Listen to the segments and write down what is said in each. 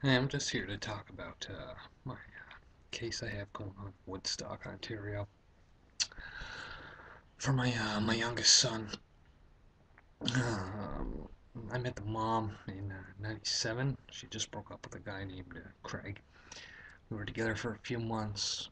Hey, I'm just here to talk about my case I have going on in Woodstock, Ontario, for my youngest son. Um, I met the mom in '97. She just broke up with a guy named Craig. We were together for a few months.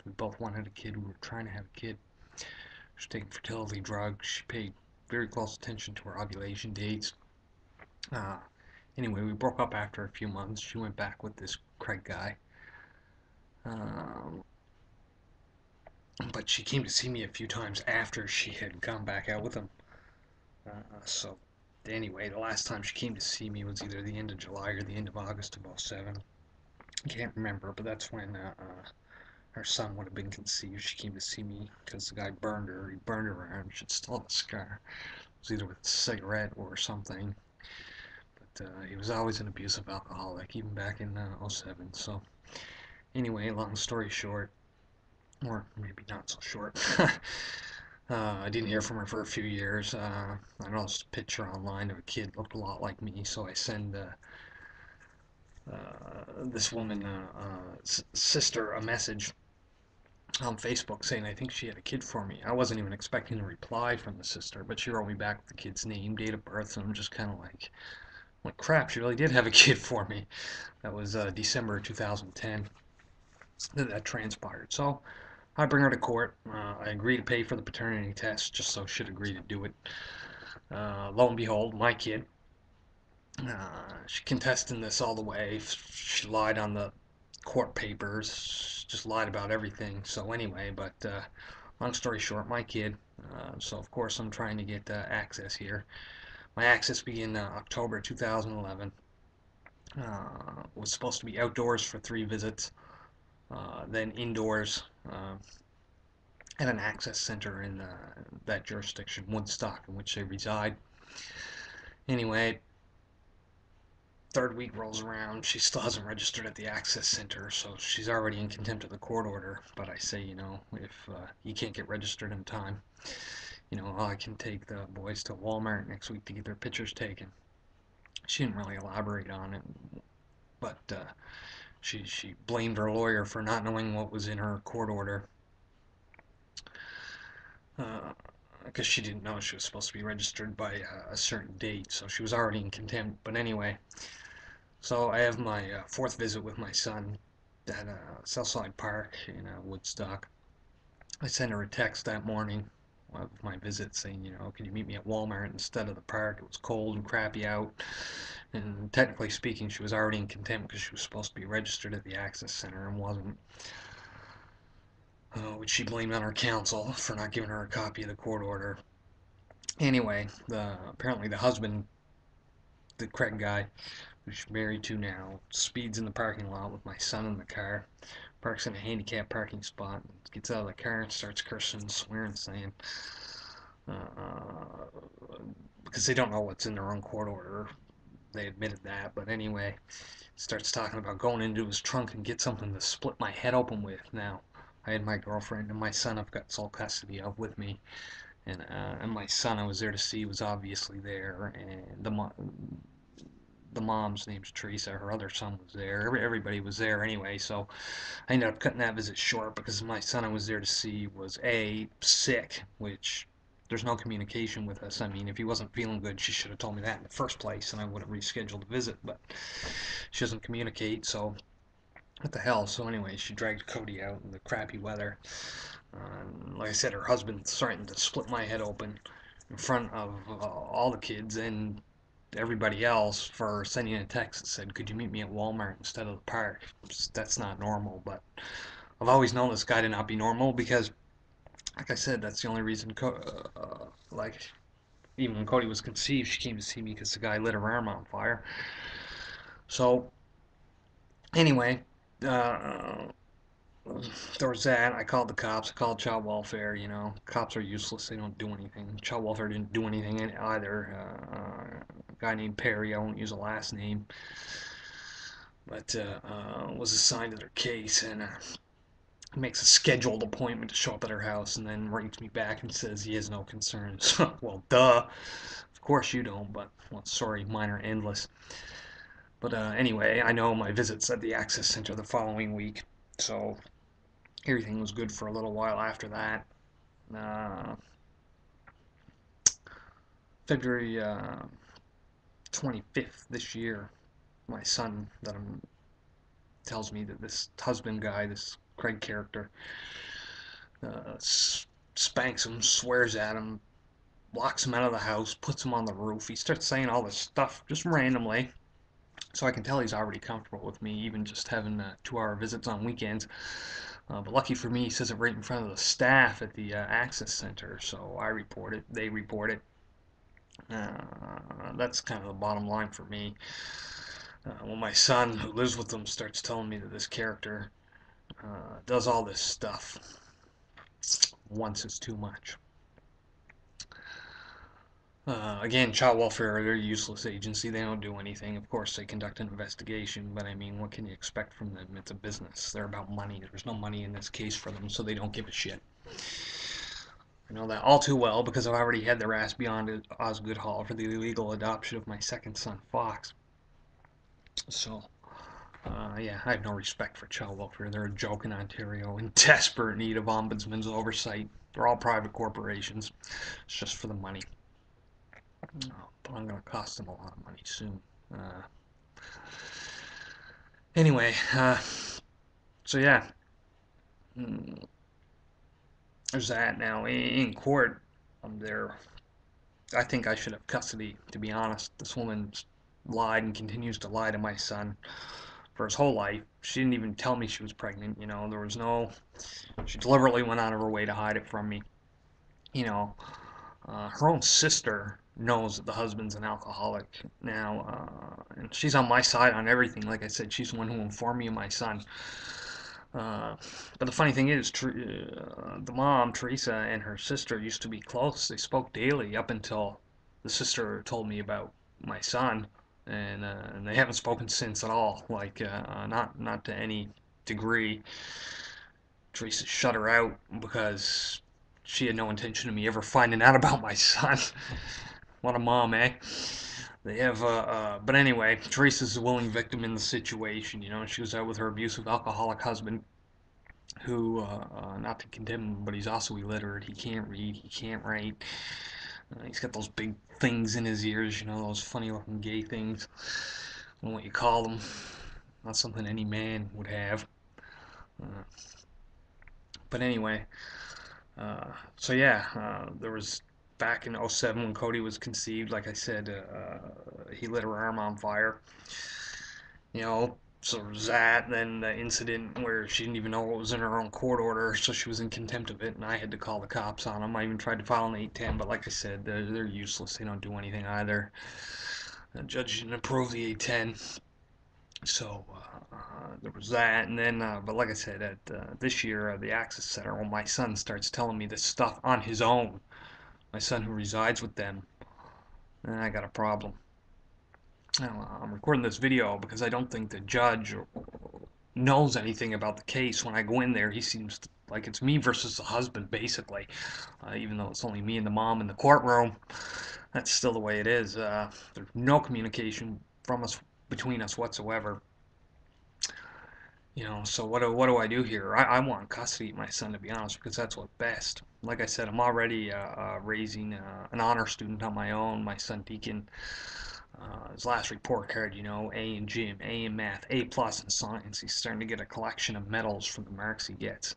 We both wanted a kid. We were trying to have a kid. She was taking fertility drugs. She paid very close attention to her ovulation dates. Uh, anyway, we broke up after a few months. She went back with this Craig guy. Um, but she came to see me a few times after she had gone back out with him. So anyway, the last time she came to see me was either the end of July or the end of August of '07. I can't remember, but that's when her son would have been conceived. She came to see me because the guy burned her. He burned her arm. She still have a scar. It was either with a cigarette or something. But he was always an abusive alcoholic, even back in '07. So anyway, long story short, or maybe not so short. I didn't hear from her for a few years. I noticed a picture online of a kid looked a lot like me, so I send this woman, sister, a message on Facebook saying I think she had a kid for me. I wasn't even expecting a reply from the sister, but she wrote me back with the kid's name, date of birth, and I'm just kind of like, crap, she really did have a kid for me. That was December 2010 that transpired. So I bring her to court. I agree to pay for the paternity test just so she'd agree to do it. Lo and behold, my kid, she contested this all the way. She lied on the court papers, just lied about everything. So anyway, but long story short, my kid. So of course I'm trying to get access here. My access began October 2011. Was supposed to be outdoors for 3 visits, then indoors at an access center in that jurisdiction, Woodstock, in which they reside. Anyway, third week rolls around. She still hasn't registered at the access center, so she's already in contempt of the court order. But I say, if you can't get registered in time, I can take the boys to Walmart next week to get their pictures taken. She didn't really elaborate on it, but she blamed her lawyer for not knowing what was in her court order. Because she didn't know she was supposed to be registered by a certain date, so she was already in contempt. But anyway, so I have my fourth visit with my son at Southside Park in Woodstock. I sent her a text that morning of my visit saying, can you meet me at Walmart instead of the park? It was cold and crappy out. And technically speaking, she was already in contempt because she was supposed to be registered at the Access Center and wasn't. Which she blamed on her counsel for not giving her a copy of the court order. Anyway, apparently the husband, the Craig guy, who she's married to now, speeds in the parking lot with my son in the car, parks in a handicapped parking spot, gets out of the car and starts cursing and swearing, saying, uh, because they don't know what's in their own court order. They admitted that, but anyway, starts talking about going into his trunk and get something to split my head open with. Now, I had my girlfriend and my son I've got sole custody of with me, and my son I was there to see was obviously there, and the mom's name's Teresa. Her other son was there. Everybody was there anyway, so I ended up cutting that visit short because my son I was there to see was sick, which there's no communication with us. I mean, if he wasn't feeling good, she should have told me that in the first place, and I would have rescheduled the visit. But she doesn't communicate, so what the hell? So anyway, she dragged Cody out in the crappy weather. Like I said, her husband's starting to split my head open in front of all the kids and everybody else for sending a text that said, "Could you meet me at Walmart instead of the park?" That's not normal, but I've always known this guy to not be normal because, like I said, that's the only reason. Like even when Cody was conceived, she came to see me because the guy lit her arm on fire. So anyway, uh, there was that. I called the cops. I called child welfare. Cops are useless. They don't do anything. Child welfare didn't do anything either. A guy named Perry, I won't use a last name, but was assigned to their case and makes a scheduled appointment to show up at her house and then writes me back and says he has no concerns. Well, duh. Of course you don't, but well, sorry, mine are endless. But anyway, I know my visits at the Access Center the following week, so everything was good for a little while after that. Uh, February 25th this year, my son tells me that this husband guy, this Craig character, uh, spanks him, swears at him, locks him out of the house, puts him on the roof. He starts saying all this stuff just randomly. So I can tell he's already comfortable with me, even just having 2-hour visits on weekends. But lucky for me, he says it right in front of the staff at the Access Center. So I report it, they report it. That's kind of the bottom line for me. When my son, who lives with them, starts telling me that this character does all this stuff, once is too much. Again, child welfare, they're a useless agency. They don't do anything. Of course, they conduct an investigation, but I mean, what can you expect from them? It's a business. They're about money. There's no money in this case for them, so they don't give a shit. I know that all too well because I've already had their ass beyond Osgood Hall for the illegal adoption of my second son, Fox. So, yeah, I have no respect for child welfare. They're a joke in Ontario in desperate need of ombudsman's oversight. They're all private corporations. It's just for the money. But I'm going to cost them a lot of money soon. Uh, anyway, so yeah, mm, there's that. Now in court, I'm there. I think I should have custody. To be honest, this woman lied and continues to lie to my son for his whole life. She didn't even tell me she was pregnant. You know, there was no. She deliberately went out of her way to hide it from me. You know, her own sister knows that the husband's an alcoholic now, and she's on my side on everything. Like I said, she's the one who informed me of my son. But the funny thing is, the mom, Teresa, and her sister used to be close. They spoke daily up until the sister told me about my son, and they haven't spoken since at all. Like, not to any degree. Teresa shut her out because she had no intention of me ever finding out about my son. What a mom, eh? They have, but anyway, Teresa's a willing victim in the situation. You know, she was out with her abusive alcoholic husband who, not to condemn him, but he's also illiterate. He can't read, he can't write. He's got those big things in his ears, you know, those funny looking gay things. I don't know what you call them. Not something any man would have. Uh, but anyway, so yeah, there was back in '07 when Cody was conceived. Like I said, he lit her arm on fire. You know, so there was that. Then the incident where she didn't even know what was in her own court order, so she was in contempt of it, and I had to call the cops on them. I even tried to file an 810, but like I said, they're useless. They don't do anything either. The judge didn't approve the 810. So there was that, and then, but like I said, at this year, the Access Center, when my son starts telling me this stuff on his own, my son who resides with them, then I got a problem. Now, I'm recording this video because I don't think the judge knows anything about the case. When I go in there, he seems like it's me versus the husband, basically. Even though it's only me and the mom in the courtroom, that's still the way it is. There's no communication from us between us whatsoever. You know, so what do I do here? I want custody of my son, to be honest, because that's what's best. Like I said, I'm already raising an honor student on my own. My son Deacon, his last report card, you know, A in gym, A in math, A plus in science. He's starting to get a collection of medals from the marks he gets.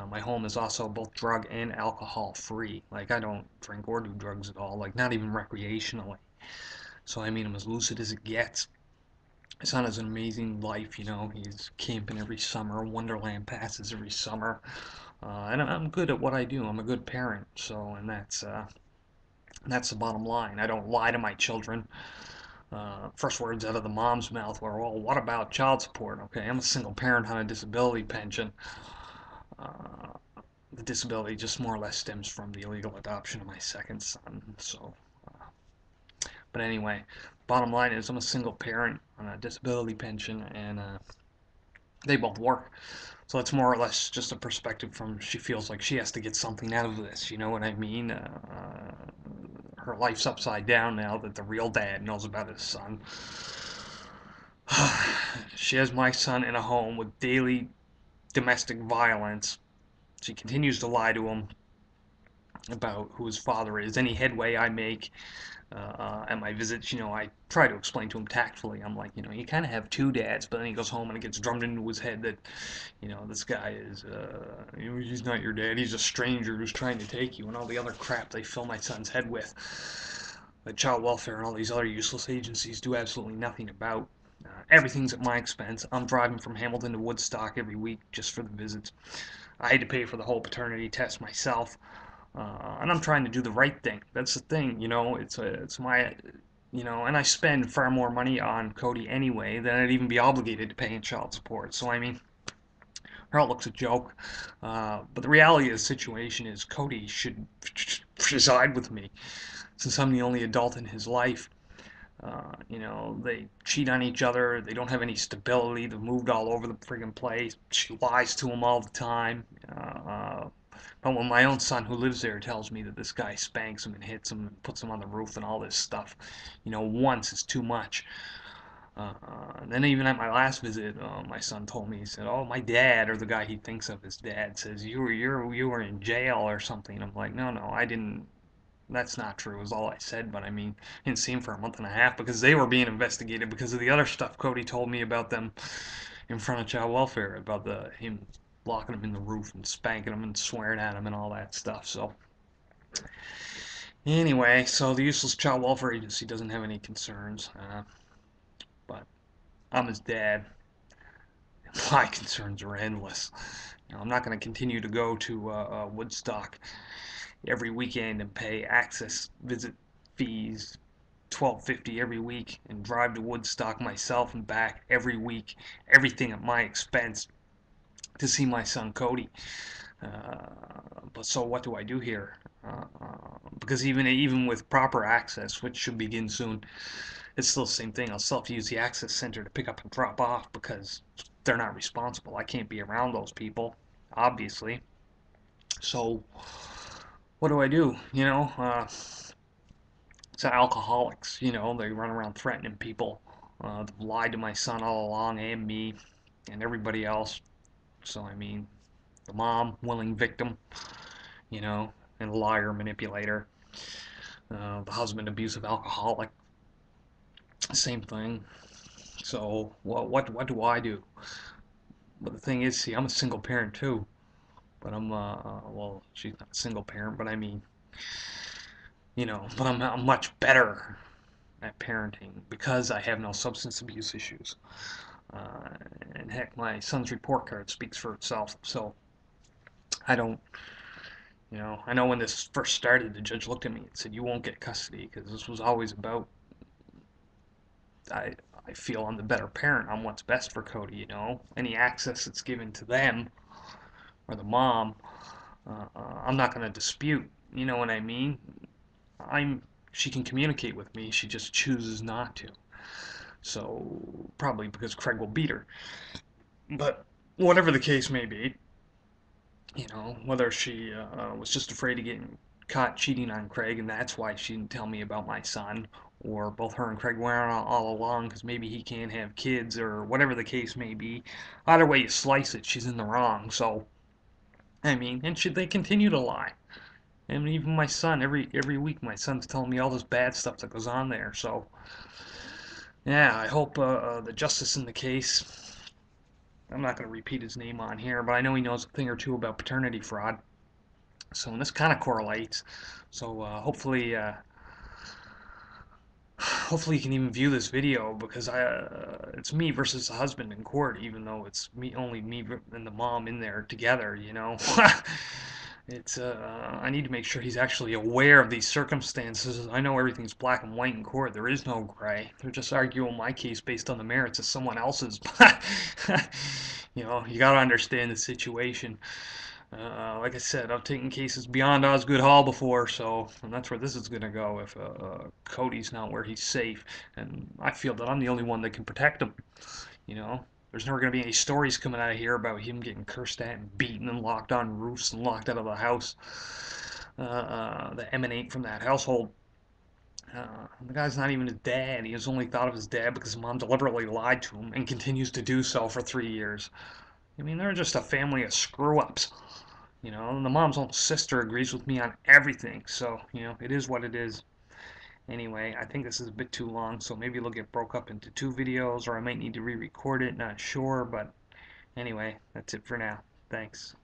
My home is also both drug and alcohol free. Like, I don't drink or do drugs at all, like not even recreationally. So I mean, I'm as lucid as it gets. My son has an amazing life, you know. He's camping every summer, Wonderland passes every summer, and I'm good at what I do. I'm a good parent, so and that's the bottom line. I don't lie to my children. First words out of the mom's mouth were, "Well, what about child support?" Okay, I'm a single parent on a disability pension. Uh, the disability just more or less stems from the illegal adoption of my second son. So, but anyway, bottom line is I'm a single parent on a disability pension, and they both work. So it's more or less just a perspective from she feels like she has to get something out of this. You know what I mean? Her life's upside down now that the real dad knows about his son. She has my son in a home with daily domestic violence. She continues to lie to him about who his father is. Any headway I make at my visits, I try to explain to him tactfully. I'm like, you kind of have two dads, but then he goes home and it gets drummed into his head that, this guy is, he's not your dad. He's a stranger who's trying to take you, and all the other crap they fill my son's head with. That child welfare and all these other useless agencies do absolutely nothing about. Everything's at my expense. I'm driving from Hamilton to Woodstock every week just for the visits. I had to pay for the whole paternity test myself, and I'm trying to do the right thing. That's the thing, it's my, and I spend far more money on Cody anyway than I'd even be obligated to pay in child support. So I mean, her outlook's a joke, but the reality of the situation is Cody should reside with me since I'm the only adult in his life. They cheat on each other. They don't have any stability. They've moved all over the friggin' place. She lies to him all the time. But when my own son, who lives there, tells me that this guy spanks him and hits him and puts him on the roof and all this stuff, once is too much. And then even at my last visit, my son told me, he said, "Oh, my dad, or the guy he thinks of as dad, says you were in jail or something." I'm like, no, I didn't. That's not true, is all I said, but I mean, I didn't see him for a month and a half because they were being investigated because of the other stuff Cody told me about them in front of child welfare, about him locking him in the roof and spanking him and swearing at him and all that stuff. So anyway, so the useless child welfare agency doesn't have any concerns, but I'm his dad. My concerns are endless. I'm not going to continue to go to Woodstock every weekend and pay access visit fees $12.50 every week and drive to Woodstock myself and back every week, everything at my expense to see my son Cody. But so what do I do here? Because even with proper access, which should begin soon, it's still the same thing. I'll still have to use the access center to pick up and drop off because they're not responsible. I can't be around those people, obviously. So what do I do? It's alcoholics. They run around threatening people. They've lied to my son all along, and me, and everybody else. So I mean, the mom, willing victim, and liar, manipulator. The husband, abusive alcoholic. Same thing. So what do I do? But the thing is, see, I'm a single parent too. But well, she's not a single parent, but I mean, but I'm much better at parenting because I have no substance abuse issues. Uh, and heck, my son's report card speaks for itself. So I don't, I know when this first started, the judge looked at me and said, "You won't get custody," because this was always about, I, I feel I'm the better parent on what's best for Cody, Any access that's given to them or the mom, I'm not going to dispute. You know what I mean? She can communicate with me, she just chooses not to. So probably because Craig will beat her. But whatever the case may be, whether she was just afraid of getting caught cheating on Craig and that's why she didn't tell me about my son, or both her and Craig were all along because maybe he can't have kids, or whatever the case may be. Either way you slice it, she's in the wrong. So I mean, and they continue to lie. And even my son, every week, my son's telling me all this bad stuff that goes on there. So yeah, I hope the justice in the case, I'm not going to repeat his name on here, but I know he knows a thing or two about paternity fraud. So and this kind of correlates. So hopefully you can even view this video, because it's me versus the husband in court, even though it's only me and the mom in there together. It's I need to make sure he's actually aware of these circumstances. I know everything's black and white in court. There is no gray. They're just arguing my case based on the merits of someone else's. You got to understand the situation. Like I said, I've taken cases beyond Osgood Hall before, and that's where this is going to go if Cody's not where he's safe. And I feel that I'm the only one that can protect him. There's never going to be any stories coming out of here about him getting cursed at and beaten and locked on roofs and locked out of the house that emanate from that household. The guy's not even his dad. He has only thought of his dad because mom deliberately lied to him and continues to do so for 3 years. I mean, they're just a family of screw-ups. And the mom's own sister agrees with me on everything. So, it is what it is. Anyway, I think this is a bit too long, so maybe it'll get broke up into two videos, or I might need to re-record it, not sure, but anyway, that's it for now. Thanks.